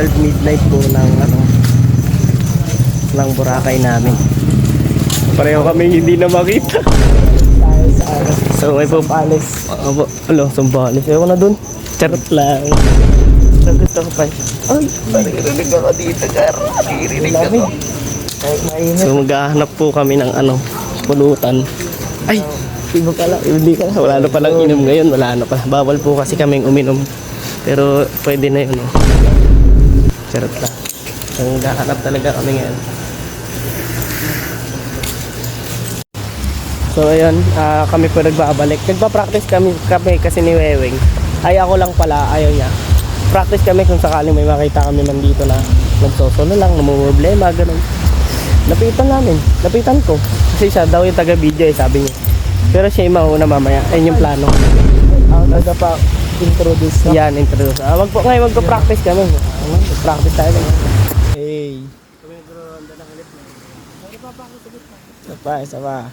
12 midnight po ng Boracay namin. Pareho kami hindi na makita. So may po Sambales. Sambales. Ayaw ko na dun. Charot lang. So gusto ko pa. Ay, maririnig ako dito, Gar. Maririnig ako. So maghahanap po kami ng pulutan. Ay, iba pala. Hindi ka. Wala na palang inom ngayon. Wala na pa. Bawal po kasi kaming uminom. Pero pwede na yun. Charot lang. So maghahanap talaga kami ngayon. So ayun, kami po nagbabalik. Nagpa-practice kami kasi ni Weweng. Ay ako lang pala, ayaw niya. Practice kami kung sakaling may makita kami nandito na nagsosolo lang, namumroblema, ganun. Lapitan ko. Kasi siya daw yung taga-video sabi niya. Pero siya yung mauna mamaya, ayun yung plano. Aga pa introduce na. Yan, introduce. Ngayon magpa-practice kami. Practice tayo lang. Hey. Isa pa.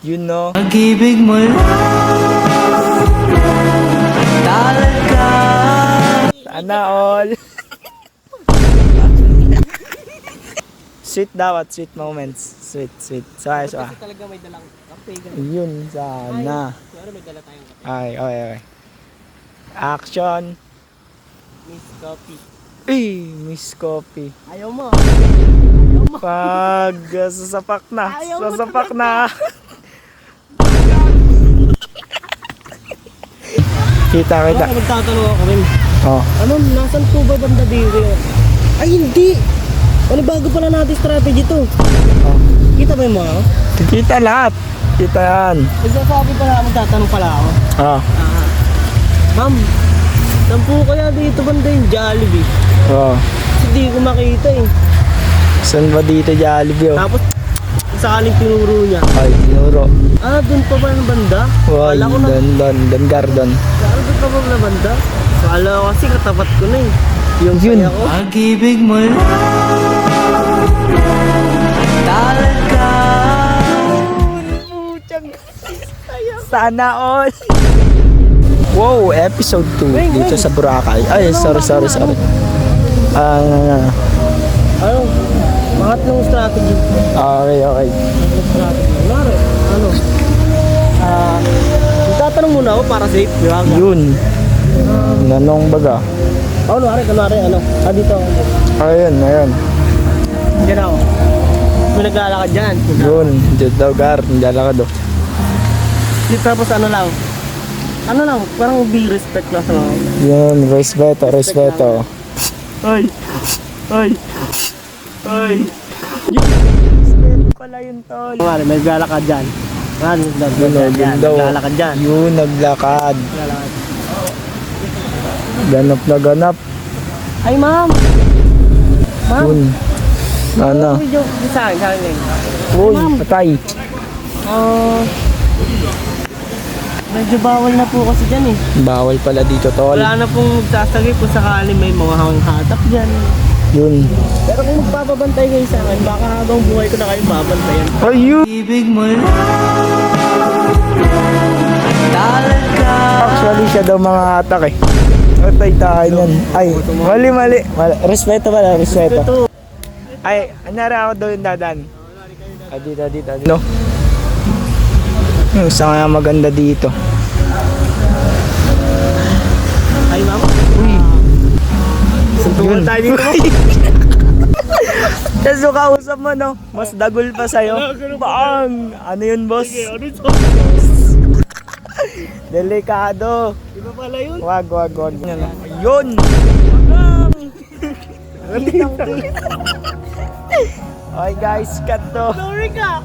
You know. Pag-ibig mo lang talaga. Sana all. Sweet daw at sweet moments. Sweet. So. Kasi talaga may dalang kape. Yun, sana. Pero may dala tayong kape. Ay, okay. Action. Miss Coffee. Miss Coffee. Ayaw mo. Pag sasapak na. Sasapak na. Kita. Magtatanong ako rin. Oh. Nasan po ba banda dito? Ay, hindi! Bago pala natin strategy to. Oh. Kita ba yung mga? Kita lahat. Kita yan. Nagsasabi pala, magtatanong pala ako. Oh. Ma'am, saan po kaya dito banda yung Jollibee? Oh. Kasi di ko makita eh. Saan ba dito Jollibee? Oh? Tapos, sakaling tinuro niya. Ay, tinuro. Doon pa ba ng banda? Ay, Kala ko na, Don Gardon. doon pa ba ng banda? Kala ko kasi katapat ko na eh. Yung Yun. saya ko. Pag-ibig mo lang talaga. Sana all. Wow, episode 2 dito sa Boracay. Ay, sorry. Pangatlong strategy. Okay. Pangatlong strategy. Tatanong muna ako para safe, di ba? Yun. Nanong baga. Kunwari, dito ako. Ayun. Diyan ako. May naglalakad dyan. Yun, dyan daw Gar, dyan ka do. Dito tapos parang be respect lang sa mga. Yun, respeto. Respeto Pala yun, tol. Kunwari, may naglalakad dyan. Naglalakad dyan. Yun, naglakad. Ganap na ganap. Ay, ma'am! Yun. Ano? Video sa akin. Uy, patay. Medyo bawal na po kasi dyan eh. Bawal pala dito, tol. Wala na pong magsasagay kung sakali may mga hanghatap dyan. Yun. Pero kung magpapabantay kayo sa akin, baka habang buhay ko na kayo babantayan. Ayun. Pag-ibig mo lang talaga. Actually, siya daw mga hatak eh. Patay tayo nun. Ay, mali. Respeto pala, respeto. Ay, anyari ako daw yung dadan. Dito. No. Yung isa nga maganda dito. Ay, ma'am. Uy. Suntungan tayo dito. Kasi kausap mo, no? Mas dagol pa sa'yo. Bang! Ano yun, boss? Delikado. Iba pala yun. Wag. Yun! Okay guys, cut to. Sorry ka!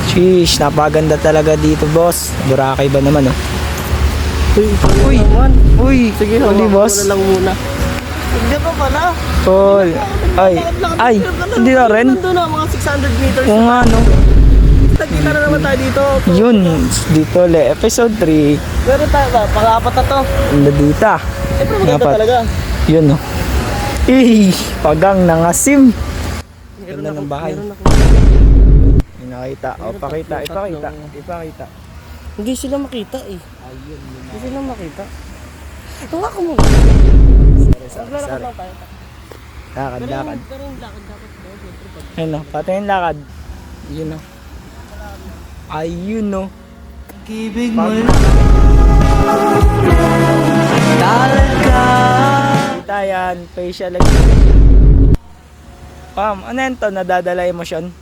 Sheesh, napaganda talaga dito, boss. Boracay ba naman, oh? Uy, Sige, huli, boss. lang muna. Hindi pa pala. Tol. Ay, hindi na rin. Nandun na, mga 600 meters. Kung nga, no? Nagkita na naman tayo dito. Yun, dito episode 3. Pero tayo ba, pang-apat na to. Dita. Siyempre maganda Dapat. talaga. Yun, no? Pagang nangasim. Ganda ng bahay. Meron ako. Yun Nakita. O, pakita. Hindi sila makita eh. Hindi sila makita. Tunga ko muna. Sorry. lang tayo. Lakad. Pero yung lakad daw. Siyempre pag Ayun o, patingin lakad. Yun o. Ayun o. Pag-ibig mo lang talaga. Kita yan, facial expression. Pam, ano yan to? Nadadala emosyon?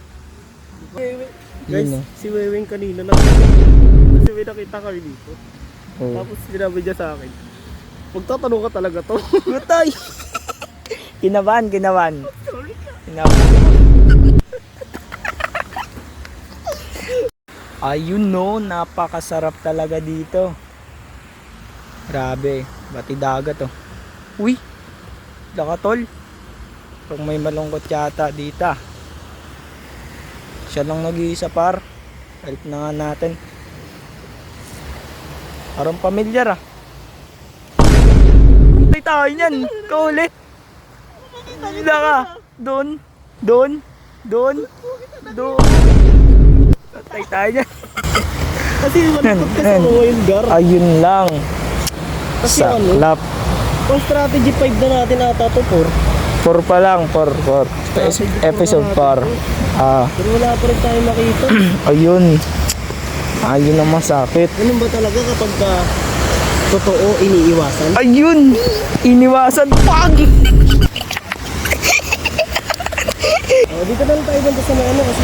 Guys, Yun, si Weweng kanina na kasi may nakita kami dito. Oh. Tapos sinabi niya sa akin, magtatanong ka talaga to. Gutay! Kinabahan. Sorry ka. Ayun no, napakasarap talaga dito. Grabe, bati dagat oh. Uy, lakatol. Kung may malungkot yata dito. Siya lang nag-iisa par. Help na nga natin. Parang pamilyar ah. Ay tayo niyan, kaulit. Hindi ka. Doon. Patay tayo niyan. Kasi malapot kasi ako ngayon, Gar. Ayun lang. Kasi ano, Saklap. kung strategy 5 na natin ata to 4. 4 pa lang, 4. Episode 4. Pero wala pa rin tayo makita. Ayun. Ayun ang masakit. Ganun ba talaga kapag totoo iniiwasan? Ayun! Iniwasan. Pag! Dito na lang tayo banda sa mga ano kasi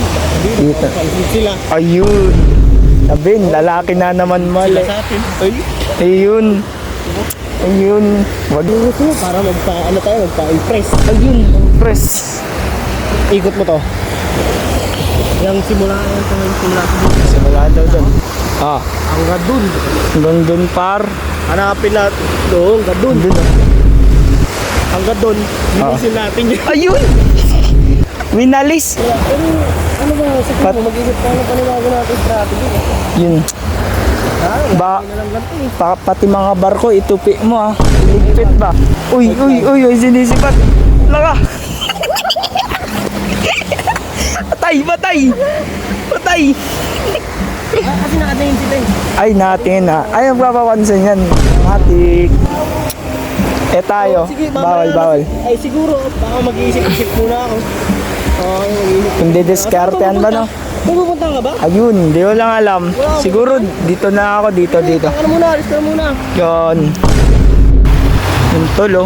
Dito. paisip sila. Ayun. Sabin, lalaki na naman mali. Sila sa atin. Ayun. Wag. Gusto mo para magpa-impress. Ayun. Press. Ikot mo to. Yung simula ko. Simula daw doon. Hanggang dun. Hanggang doon par. Hanapin natin. Doon, hanggang dun. Hanggang dun. Bilisin natin yun. Ayun! Winalis. Pero ano ba, siguro mag-isip tayo ng panibago natin strategy. Yun. Ba, Na lang ganito eh. pati mga barko, itupi mo ah. Iligpit ba? Uy, sinisipat. Laka. Patay. Kasi nakatingin si Ben. Ay, natin ah. Ay, magpapapansin yan. Matik. Tayo. Sige, mamaya Bawal. Ay siguro, baka mag-iisip-isip muna ako. Mag-iisip. Kung didiskartehan ba no? Pupunta ka ba? Ayun, di ko lang alam. Siguro dito na ako, dito. Ano muna, alis ka na muna. Yun. Yung tulo.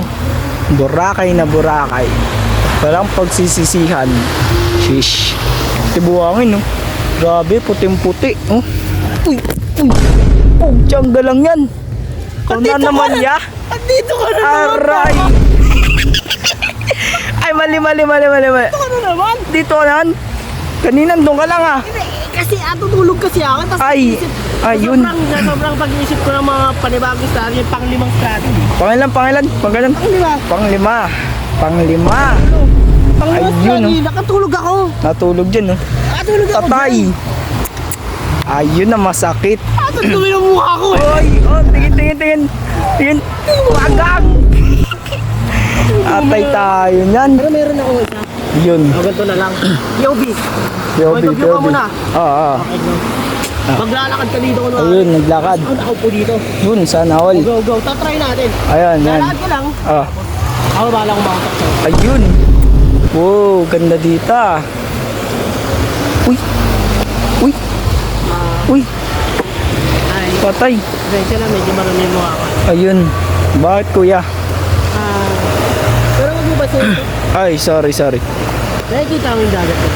Boracay na Boracay. Walang pagsisisihan. Shish. Tibuhangin, no? Grabe, puting-puti. Oh. Uy. Pugtiyangga lang yan. Kung na naman ya. Andito ka na naman. Aray. Ay, mali. Dito ka na naman. Dito nan. Kanina doon ka lang ah. Kasi tutulog kasi ako. Tapos Ay, ayun. Sobrang pag-iisip ko ng mga panibagong strategy, pang-limang strategy. Pangilan. Pang-lima. Panglima. Pang-limang Ayun, strategy, nakatulog ako. Natulog dyan oh. Nakatulog ako. Tatay. Ayun na masakit. Tuloy ang mukha ko eh. Oy, tingin. Wagang. Atay tayo niyan. Pero meron ako isa. Yun. Ganito na lang. POV. Yobi. Mag-view ka muna. Oo. Okay, go. Maglalakad ka dito. Ayun, naglakad. Ako po dito. Yun, sana all. Go. Tatry natin. Ayan, yan. Lalakad ka lang. Ah. Ako bahala kung makatak sa'yo. Ayun. Wow, ganda dito ah. Uy, Ay, patay. Pasensya na, medyo marami yung mukha ko. Ayun. Bakit kuya? Pero wag mo ba sa'yo? Ay, sorry. Nakikita mo yung dagat ko.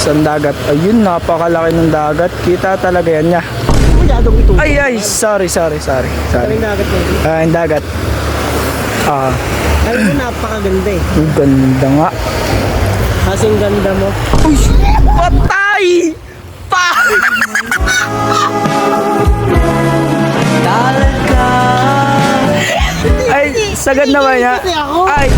Saan dagat? Ayun, napakalaki ng dagat. Kita talaga yan niya. Hindi mo masyadong ito. Ay, sorry. Ano yung dagat ko? Yung dagat. Ay, ito napakaganda eh. Ang ganda nga. Kasing ganda mo. Uy, patay! Talaga. Ay, sagad naman niya. Kasi ako. Ay,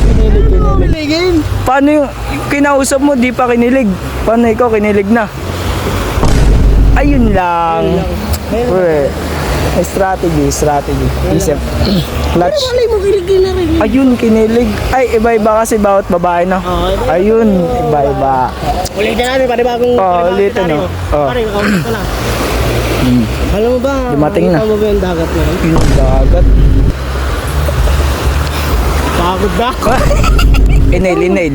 Piligin. paano yung kinausap mo, di pa kinilig? Paano ikaw kinilig na? Ayun lang. Ayun lang. Uy, Strategy. Isip. Clutch. Malay mo, kiligin na rin. Ayun, kinilig. Ay, iba-iba kasi bawat babae, no? Ayun, iba-iba. Ulitin namin, panibagong Ulitin, no? Pare, makausap ko lang. Alam mo ba, Dumating na. makita mo ba yung dagat na yun? Yung dagat. Pagod na ako. Inail.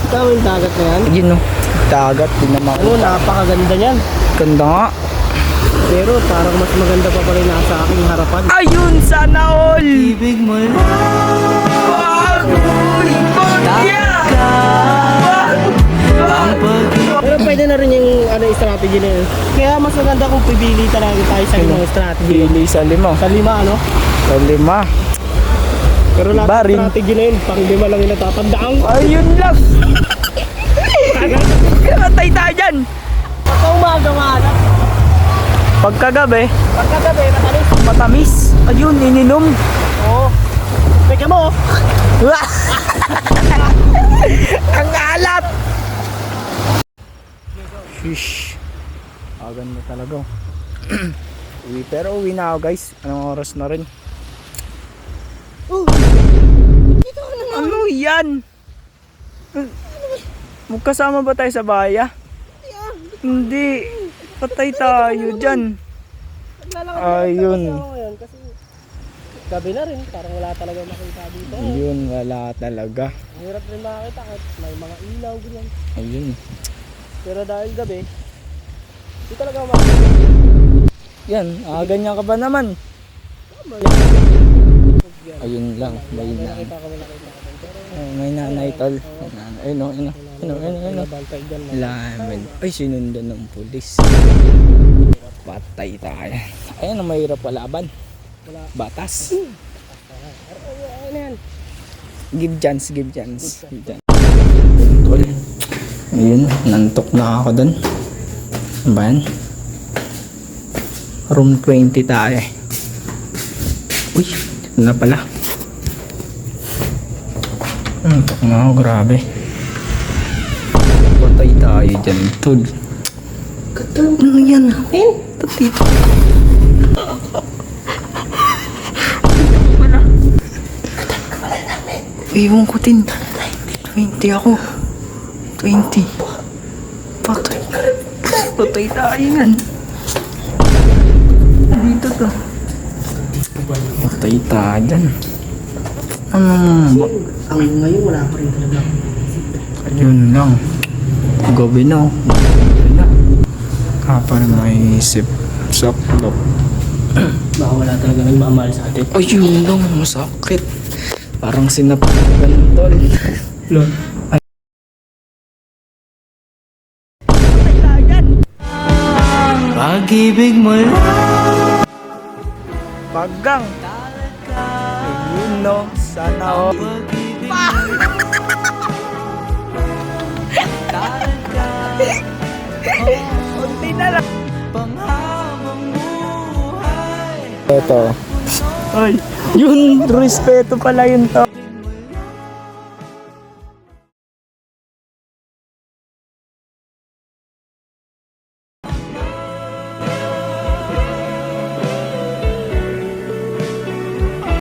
Ikaw yung dagat na yan? Ayun, no? Dagat, din naman. Ano, napakaganda niyan. Ganda nga. Pero parang mas maganda pa pala yung nasa aking harapan. Ayun, sana all! Ibig mo lang dapat ka ang pag-ibig. Pero pwede na rin yung strategy na yun. Kaya mas maganda kung pipili talaga tayo sa ibang strategy. Pili sa lima. Sa 5, ano? Sa 5. Pero lahat Iba ng rin. strategy na yun, pang 5 lang yung natatandaan ko. Ayun lang! Katay tayo dyan! Pagka umaga. Pagkagabi, Pagkagabi, matalis. matamis. Ayun, ininom. Oo. Teka mo, Ang alat! Shish. Agan mo talaga. Pero uwi na ako guys. Anong oras na rin? Ano yan? Magkasama ba tayo sa bahay? Hindi. Patay tayo dyan. Ayun. ngayon kasi gabi na rin, parang wala talaga makita dito. Ayun, wala talaga. Hirap rin makita kahit may mga ilaw, ganyan. Ayun. Pero dahil gabi, di talaga makita. Yan, ganyan ka ba naman? Ayun lang, may Nakita ko. Pero may nanay tol. Ayun o, ayun o. nabantay dyan. Lamin. Ay, sinundan ng pulis. Patay tayo. Ayan ang mahirap palaban. Batas. Ano yan? Give chance. Tol. Ayun, nantok na ako dun. Ano ba yan? Room 20 tayo. Uy, ito na pala. Nantok na ako, grabe. Patay tayo dyan, tol. Ano yan? Tatito. Iwan ko din. 20 ako. 20. Patay. Patay tayo yan. Dito to. Patay tayo dyan. Ang ngayon wala pa rin talaga. Ayun lang. Gabi na. Gabi na. Parang may isip. Saklop. Baka wala talaga nagmamahal sa atin. Ayun lang. Masakit. Parang sinapagan tol. Lord. Pag-ibig mo lang Paggang. Ayun no. Sana all. pag-ibig mo talaga Kunti na lang. panghabang buhay. Ito. Ay, yun, respeto pala yun to.